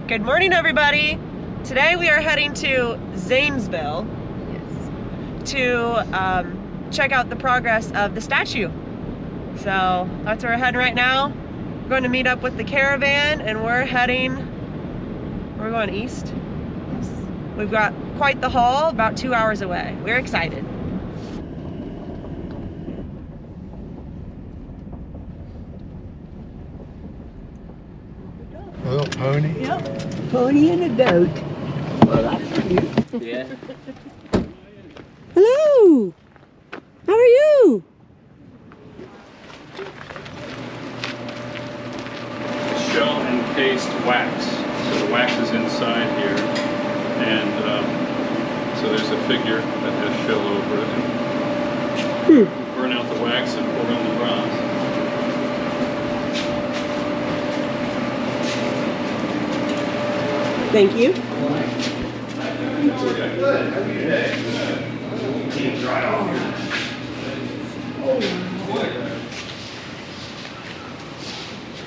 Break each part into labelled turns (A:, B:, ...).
A: Good morning, everybody. Today we are heading to Zanesville to check out the progress of the statue. So that's where we're heading right now. We're going to meet up with the caravan and we're going east. Yes. We've got quite the haul, about 2 hours away. We're excited.
B: Little pony.
C: Yep. Pony and a goat. Well, that's cute.
D: Yeah.
A: Hello. How are you?
E: Shell encased wax. So the wax is inside here, and so there's a figure that has shell over it. Burn out the wax and pour in the bronze.
A: Thank you.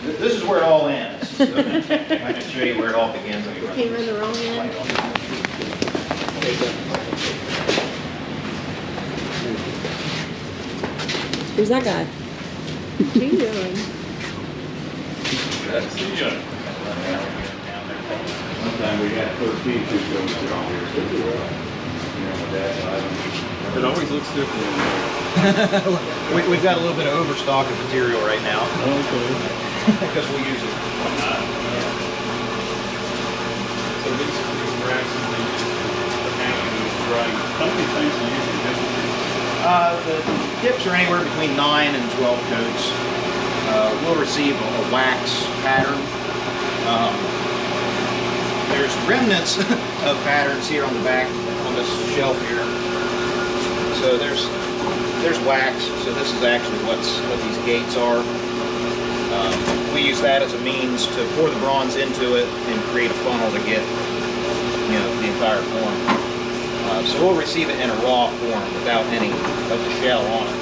D: This is where it all ends. So I can show you where it all begins.
F: Came in the wrong end.
A: Who's that guy?
F: What are you doing?
E: See ya.
G: One time we had 13 two goats around here.
E: It always looks different.
D: We've got a little bit of overstock of material right now.
E: Okay.
D: Because we'll use it.
E: So these racks and things, the hanging is dry. How many times do you usually dip?
D: The dips are anywhere between 9 and 12 coats. We'll receive a wax pattern. There's remnants of patterns here on the back on this shelf here. So there's wax. So this is actually what these gates are. We use that as a means to pour the bronze into it and create a funnel to get, the entire form. So we'll receive it in a raw form without any of the shell on it.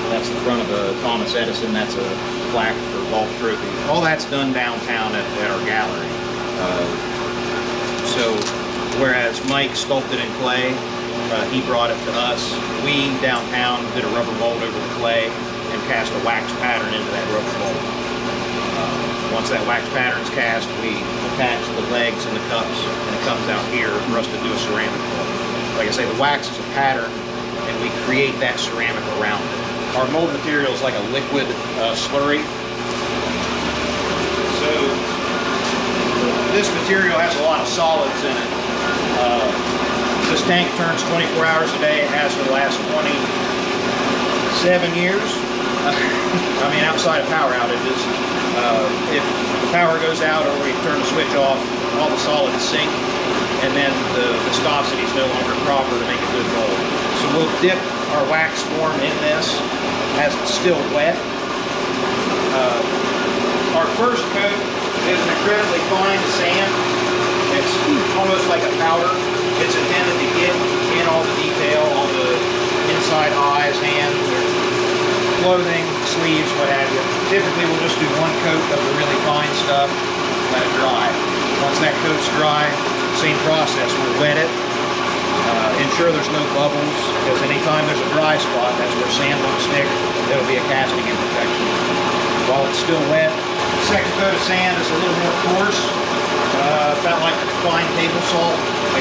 D: That's the front of the Thomas Edison. That's a plaque for golf trophy. All that's done downtown at our gallery. So whereas Mike sculpted in clay, he brought it to us. We downtown did a rubber mold over the clay and cast a wax pattern into that rubber mold. Once that wax pattern's cast, we attach the legs and the cups, and it comes out here for us to do a ceramic mold. Like I say, the wax is a pattern, and we create that ceramic around it. Our mold material is like a liquid slurry. So this material has a lot of solids in it. This tank turns 24 hours a day. It has for the last 27 years. I mean, outside of power outages. If the power goes out or we turn the switch off, all the solids sink, and then the viscosity is no longer proper to make a good mold. So we'll dip our wax form in this as it's still wet. Our first coat is an incredibly fine sand. It's almost like a powder. It's intended to get in all the detail, all the inside eyes, hands, clothing, sleeves, what have you. Typically we'll just do one coat of the really fine stuff, let it dry. Once that coat's dry, same process, we'll wet it, ensure there's no bubbles, because anytime there's a dry spot, that's where sand won't stick, it'll be a casting imperfection. While it's still wet, the second coat of sand is a little more coarse, about like fine table salt.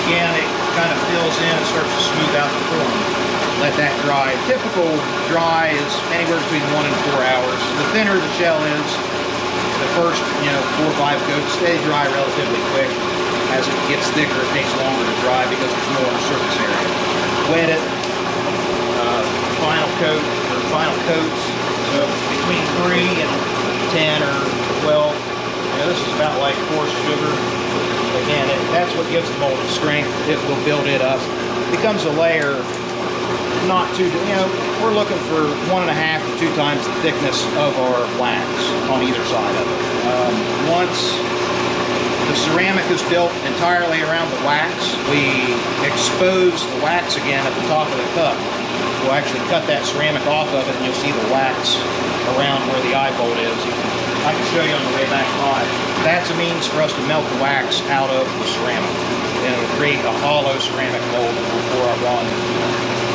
D: Again, it kind of fills in and starts to smooth out the form. Let that dry. Typical dry is anywhere between 1 and 4 hours. The thinner the shell is, the first 4 or 5 coats stay dry relatively quick. As it gets thicker, it takes longer to dry because there's more surface area. Wet it. Final coat or final coats. So between 3 and 10 or 12. This is about like coarse sugar. Again, that's what gives the mold its strength. It will build it up. It becomes a layer. Not too, we're looking for 1.5 to 2 times the thickness of our wax on either side of it. Once the ceramic is built entirely around the wax, we expose the wax again at the top of the cup. We'll actually cut that ceramic off of it and you'll see the wax around where the eye bolt is. I can show you on the way back live. that's a means for us to melt the wax out of the ceramic. And it'll create a hollow ceramic mold for our bronze.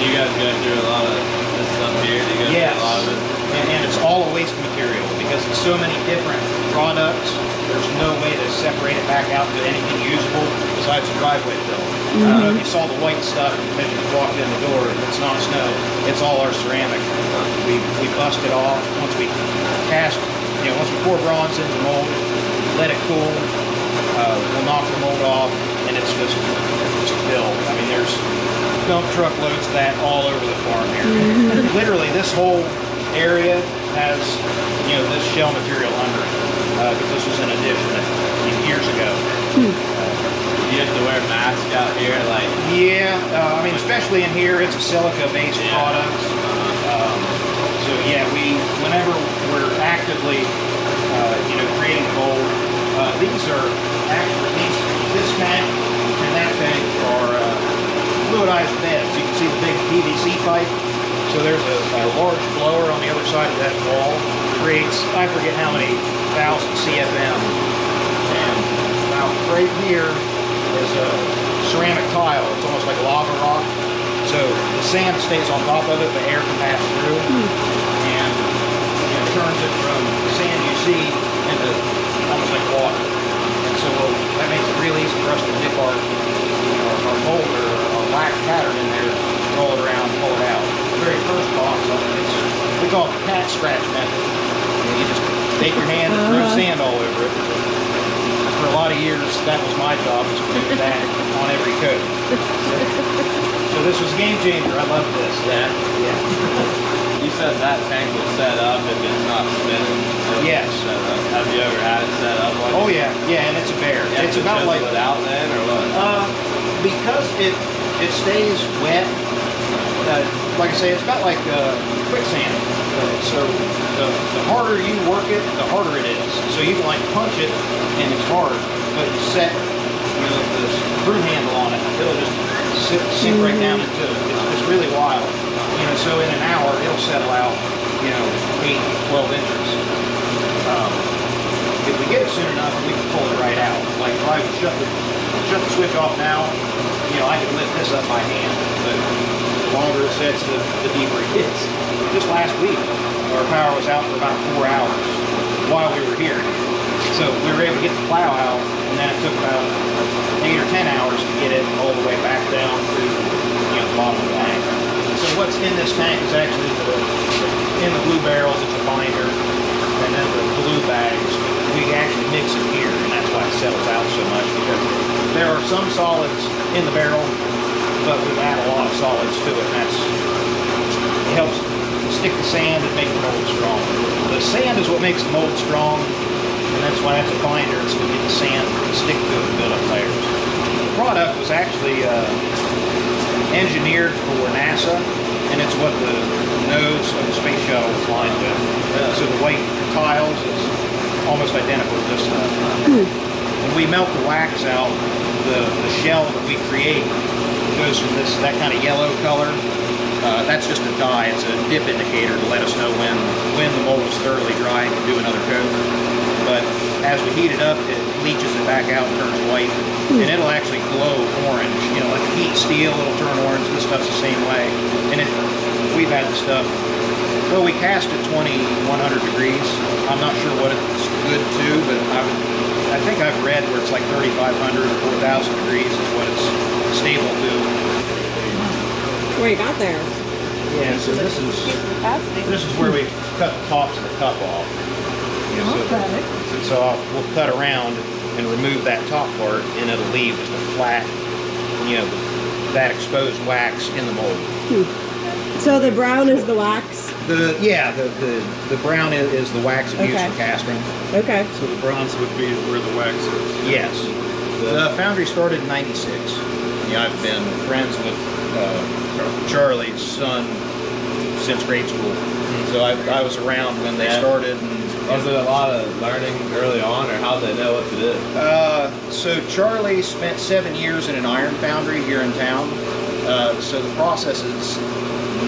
B: You guys go through a lot of this stuff here? Do you guys do a lot of it?
D: And it's all a waste material because it's so many different products. There's no way to separate it back out to anything usable besides the driveway fill. I don't know if you saw the white stuff as you walked in the door. It's not snow. It's all our ceramic. We bust it off once we cast. Once we pour bronze into the mold, let it cool. We'll knock the mold off, and it's just filled. I mean, there's dump truck loads of that all over the farm here. Literally, this whole area has this shell material under it because this was an addition years ago.
B: You have to wear masks out here, like.
D: Yeah, I mean, especially in here, it's a silica-based product. So yeah, whenever we're actively, creating mold, these are actually this tank and that tank are fluidized beds. You can see the big PVC pipe. So there's a large blower on the other side of that wall. Creates, I forget how many thousand CFM. And now right here is a ceramic tile. It's almost like lava rock. So the sand stays on top of it, but air can pass through. And it turns it from the sand you see into almost like water. And so that makes it real easy for us to dip our mold or our wax pattern in there, roll it around, pull it out. The very first box, we call it the cat scratch method. You just take your hand and throw sand all over it. For a lot of years, that was my job, was to do that on every coat. So this was a game changer. I love this.
B: Yeah. You said that tank will set up if it's not spinning.
D: Yes.
B: Have you ever had it set up?
D: Oh yeah, and it's a bear. It's about like
B: it out then, or what?
D: Because it stays wet. Like I say, it's about like quicksand. So the harder you work it, the harder it is. So you can like punch it and it's hard, but you set this broom handle on it, it'll just sink right down into it. It's really wild. So in an hour it'll settle out 8, 12 inches. If we get it soon enough, we can pull it right out. Like if I would shut the switch off now, I could lift this up by hand. But the longer it sets, the deeper it gets. Just last week, our power was out for about 4 hours while we were here. So we were able to get the plow out, and then it took about 8 or 10 hours to get it all the way back down to the bottom of the tank. So what's in this tank is actually in the blue barrels, it's a binder, and then the blue bags, we actually mix it here, and that's why it settles out so much, because there are some solids in the barrel, but we add a lot of solids to it, and it helps stick the sand and make the mold strong. The sand is what makes the mold strong, and that's why that's a binder. It's to get the sand to stick to it and build up layers. The product was actually engineered for NASA, and it's what the nose of the space shuttle was lined with. So the white tiles is almost identical to this stuff. When we melt the wax out, the shell that we create goes from that kind of yellow color. That's just a dye. It's a dip indicator to let us know when the mold is thoroughly dry and can do another coat. But as we heat it up, it leaches it back out and turns white. And it'll actually glow orange. Like heat steel, it'll turn orange. This stuff's the same way. And we've had the stuff, well, we cast at 2100 degrees. I'm not sure what it's good to, but I think I've read where it's like 3500 or 4000 degrees is what it's stable to.
F: Where you got there?
D: Yeah, so this is where we cut the tops of the cup off. So we'll cut around and remove that top part, and it'll leave just a flat, that exposed wax in the mold.
F: So the brown is the wax?
D: The brown is the wax used for casting.
F: Okay.
E: So the bronze would be where the wax is.
D: Yes. The foundry started in '96. I've been friends with Charlie's son since grade school. So I was around when they started.
B: Was it a lot of learning early on, or how did they know what to do?
D: So Charlie spent 7 years in an iron foundry here in town. So the process is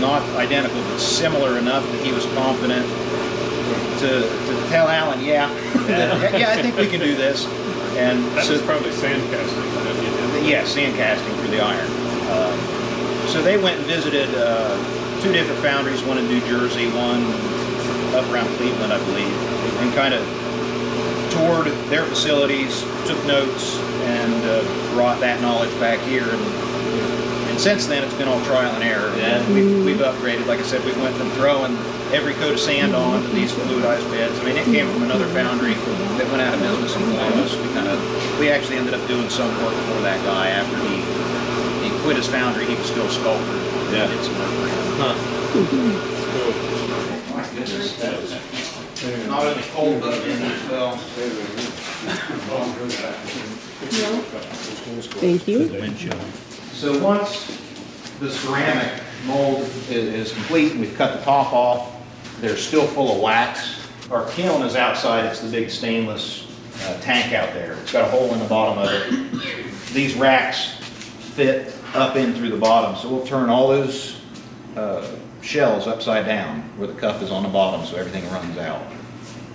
D: not identical, but similar enough that he was confident to tell Alan, yeah, I think we can do this. And
E: That
D: so,
E: was probably sand casting that you did.
D: yeah, sand casting for the iron. So they went and visited 2 different foundries, one in New Jersey, one up around Cleveland, I believe, and kind of toured their facilities, took notes, and brought that knowledge back here. And since then, it's been all trial and error.
B: Yeah.
D: And we've upgraded. Like I said, we went from throwing every coat of sand on to these fluidized beds. I mean, it came from another foundry that went out of business in Columbus. We actually ended up doing some work for that guy after he quit his foundry. He was still a sculptor.
B: Yeah.
D: Did some work for him.
B: Huh.
D: My goodness, that was not only cold but in as well.
F: Thank you.
D: Wind chill. So once the ceramic mold is complete, we've cut the top off. They're still full of wax. Our kiln is outside. It's the big stainless tank out there. It's got a hole in the bottom of it. These racks fit up in through the bottom, so we'll turn all those shells upside down where the cup is on the bottom so everything runs out.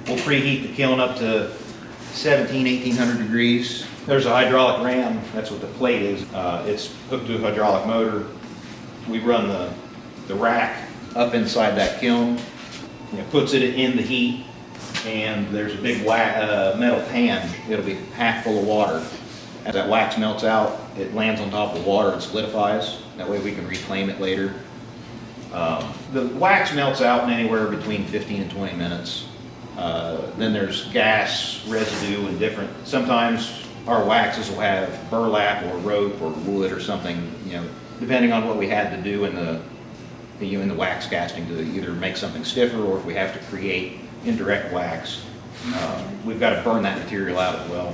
D: We'll preheat the kiln up to 1800 degrees. There's a hydraulic ram, that's what the plate is. It's hooked to a hydraulic motor. We run the rack up inside that kiln, puts it in the heat, and there's a big metal pan. It'll be half full of water. As that wax melts out, it lands on top of the water and solidifies. That way we can reclaim it later. The wax melts out in anywhere between 15 and 20 minutes. Then there's gas residue and different. Sometimes our waxes will have burlap or rope or wood or something, depending on what we had to do in the wax casting to either make something stiffer, or if we have to create indirect wax, we've got to burn that material out as well.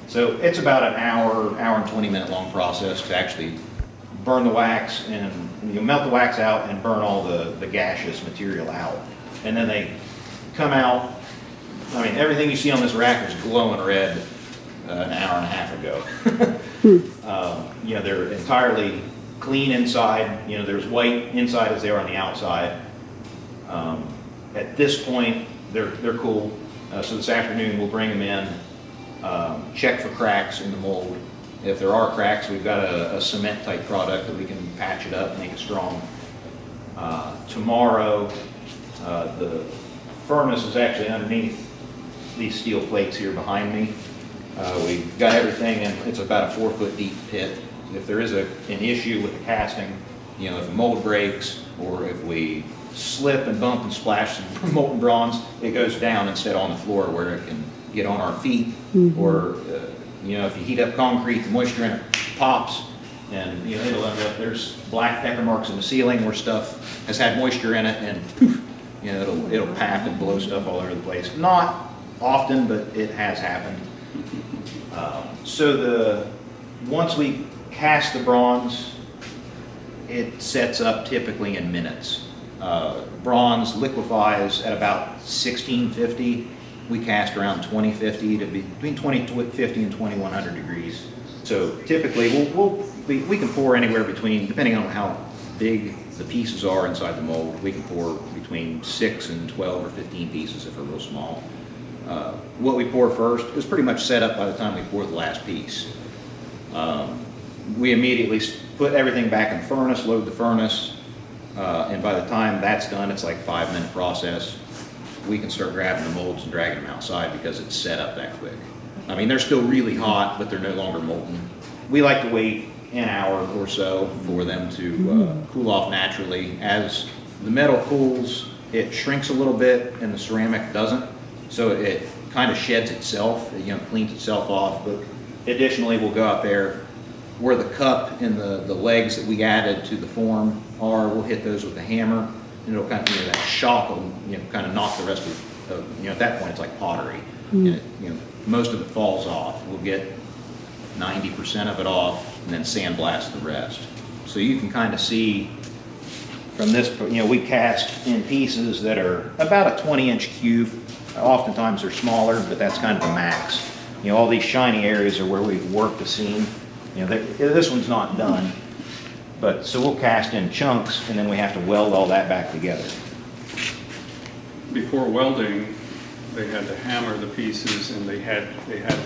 D: So it's about an hour and 20-minute long process to actually burn the wax and melt the wax out and burn all the gaseous material out. And then they come out. I mean, everything you see on this rack is glowing red an hour and a half ago. They're entirely clean inside. There's white inside as they are on the outside. At this point, they're cool. So this afternoon we'll bring them in, check for cracks in the mold. If there are cracks, we've got a cement type product that we can patch it up, make it strong. Tomorrow, the furnace is actually underneath these steel plates here behind me. We've got everything, and it's about a 4-foot deep pit. If there is an issue with the casting, if the mold breaks, or if we slip and bump and splash some molten bronze, it goes down instead on the floor where it can get on our feet. Or if you heat up concrete, the moisture in it pops, and it'll end up, there's black pepper marks in the ceiling where stuff has had moisture in it, and poof, it'll pap and blow stuff all over the place. Not often, but it has happened. Once we cast the bronze, it sets up typically in minutes. Bronze liquefies at about 1650. We cast around 2050 to be between 2050 and 2100 degrees. So typically we can pour anywhere between, depending on how big the pieces are inside the mold, we can pour between 6 and 12 or 15 pieces if they're real small. What we pour first is pretty much set up by the time we pour the last piece. We immediately put everything back in the furnace, load the furnace, and by the time that's done, it's like a 5-minute process. We can start grabbing the molds and dragging them outside because it's set up that quick. I mean, they're still really hot, but they're no longer molten. We like to wait an hour or so for them to cool off naturally. As the metal cools, it shrinks a little bit and the ceramic doesn't. So it kind of sheds itself, cleans itself off. But additionally, we'll go out there where the cup and the legs that we added to the form are, we'll hit those with a hammer, and it'll kind of, that shock will, kind of knock the rest of, at that point it's like pottery. And it, most of it falls off. We'll get 90% of it off and then sandblast the rest. So you can kind of see from this, we cast in pieces that are about a 20-inch cube. Oftentimes they're smaller, but that's kind of the max. All these shiny areas are where we've worked the seam. This one's not done, but so we'll cast in chunks, and then we have to weld all that back together.
E: Before welding, they had to hammer the pieces, and they had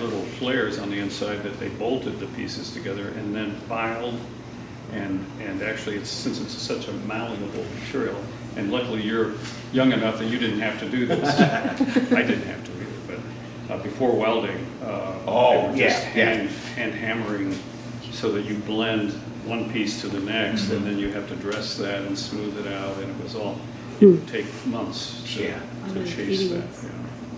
E: little flares on the inside that they bolted the pieces together and then filed. And actually, since it's such a malleable material, and luckily you're young enough that you didn't have to do this. I didn't have to either, but before welding, they were just hand hammering so that you blend one piece to the next, and then you have to dress that and smooth it out, and it was all, it would take months to chase that.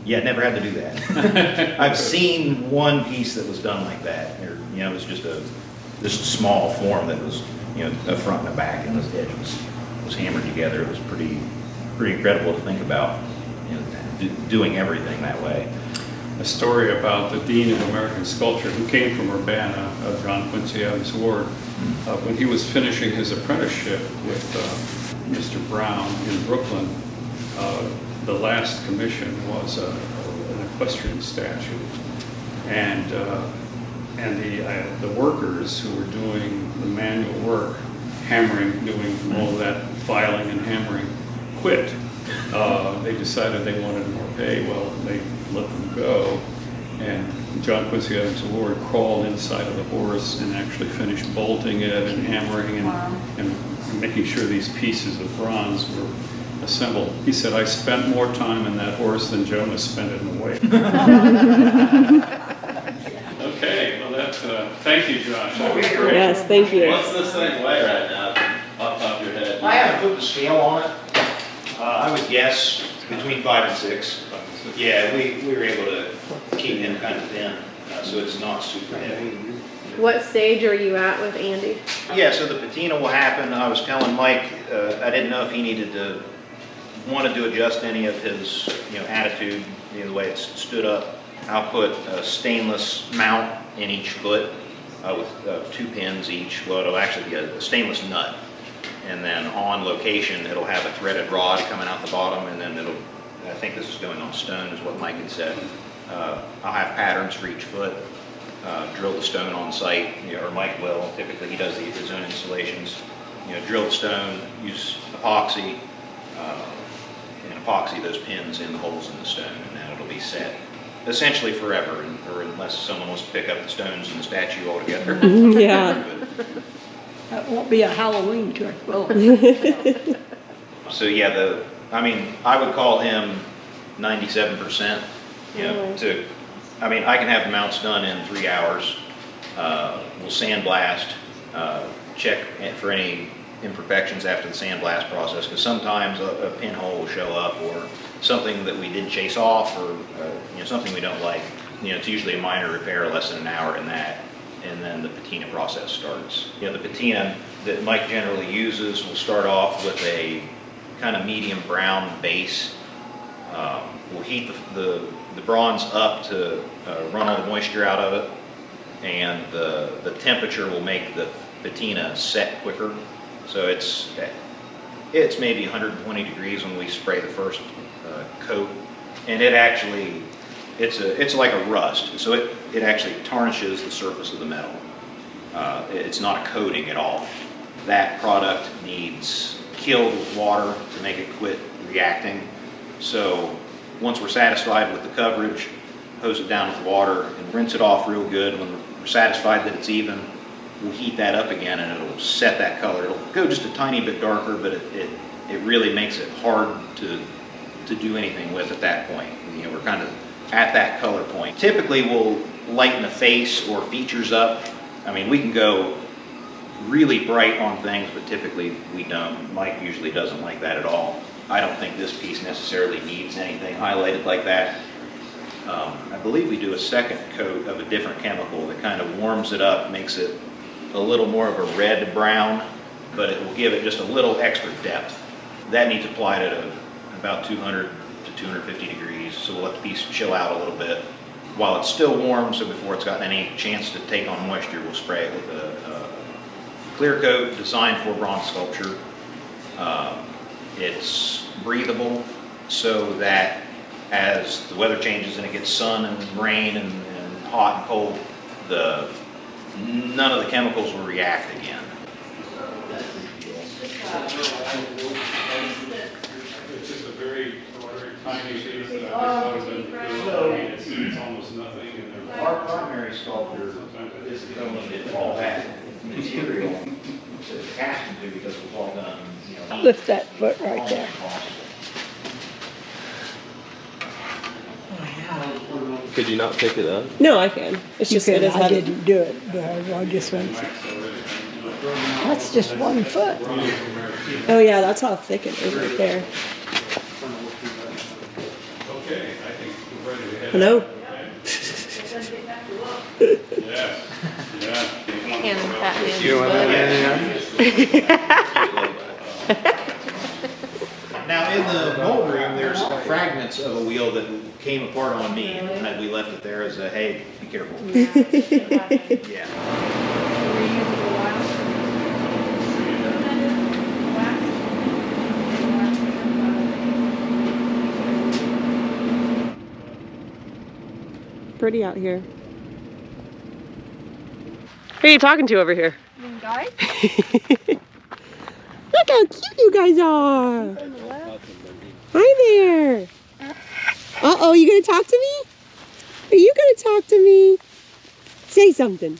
D: Yeah, never had to do that. I've seen one piece that was done like that. You know, it was just a small form that was, you know, a front and a back, and the edge was hammered together. It was pretty incredible to think about, you know, doing everything that way.
E: A story about the Dean of American Sculpture, who came from Urbana, John Quincy Adams Ward, when he was finishing his apprenticeship with Mr. Brown in Brooklyn. The last commission was an equestrian statue, and the workers who were doing the manual work, hammering, doing all of that filing and hammering, quit. They decided they wanted more pay. Well, they let them go, and John Quincy Adams Ward crawled inside of the horse and actually finished bolting it and hammering and making sure these pieces of bronze were assembled. He said, "I spent more time in that horse than Jonas spent in the weight." Okay, well that's, thank you, Josh. That was great.
F: Yes, thank you.
B: What's this thing weigh right now, off the top of your head?
D: I haven't put the scale on it. I would guess between 5 and 6. Yeah, we were able to keep him kind of thin, so it's not super heavy.
H: What stage are you at with Andy?
D: Yeah, so the patina will happen. I was telling Mike, I didn't know if he wanted to adjust any of his, you know, attitude, you know, the way it's stood up. I'll put a stainless mount in each foot with 2 pins each. Well, it'll actually be a stainless nut. And then on location, it'll have a threaded rod coming out the bottom, and then I think this is going on stone, is what Mike had said. I'll have patterns for each foot. Drill the stone on site, you know, or Mike will. Typically, he does his own installations. You know, drill the stone, use epoxy, and epoxy those pins in the holes in the stone, and then it'll be set essentially forever, or unless someone wants to pick up the stones and the statue altogether.
F: Yeah.
C: That won't be a Halloween trick, will it?
D: So yeah, I would call him 97%. You know, I can have the mounts done in 3 hours. We'll sandblast, check for any imperfections after the sandblast process, because sometimes a pinhole will show up, or something that we didn't chase off, or you know, something we don't like. You know, it's usually a minor repair, less than an hour in that, and then the patina process starts. You know, the patina that Mike generally uses will start off with a kind of medium brown base. We'll heat the bronze up to run all the moisture out of it, and the temperature will make the patina set quicker. So it's maybe 120 degrees when we spray the first coat, and it's like a rust. So it actually tarnishes the surface of the metal. It's not a coating at all. That product needs killed with water to make it quit reacting. So once we're satisfied with the coverage, hose it down with water and rinse it off real good. When we're satisfied that it's even, we'll heat that up again, and it'll set that color. It'll go just a tiny bit darker, but it really makes it hard to do anything with at that point. You know, we're kind of at that color point. Typically, we'll lighten the face or features up. I mean, we can go really bright on things, but typically we don't. Mike usually doesn't like that at all. I don't think this piece necessarily needs anything highlighted like that. I believe we do a second coat of a different chemical that kind of warms it up, makes it a little more of a red brown, but it will give it just a little extra depth. That needs applied at about 200 to 250 degrees, so we'll let the piece chill out a little bit while it's still warm. So before it's gotten any chance to take on moisture, we'll spray it with a clear coat designed for bronze sculpture. It's breathable, so that as the weather changes and it gets sun and rain and hot and cold, none of the chemicals will react again.
E: It's just a very tiny piece that I've always been, it's almost nothing. And they're-
D: Our primary sculptor is the one that did all that material. So it has to do because it was all done, you know.
C: Lift that foot right there.
B: Could you not pick it up?
F: No, I can. It's just it is
C: I
F: heavy.
C: didn't do it, but I just went, that's just 1 foot.
F: Oh yeah, that's how thick it is right there.
E: Okay, I think we're ready to head.
F: Hello.
E: Yes, yeah.
H: And Batman's
B: You don't have anything
D: Now, in the mold room, there's fragments of a wheel that came apart on me, and we left it there as a, hey, be careful. Yeah.
F: Pretty out here. Who are you talking to over here?
H: guys.
F: Look how cute you guys are. Hi there. Uh-oh, you gonna talk to me? Are you gonna talk to me? Say something.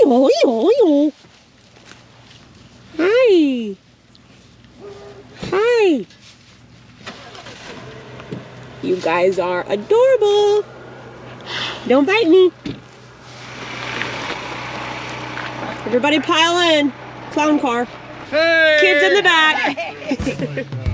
F: Eeyore, eeyore, eeyore. Hi. Hi. You guys are adorable. Don't bite me. Everybody pile in. Clown car.
A: Hey!
F: Kids in the back.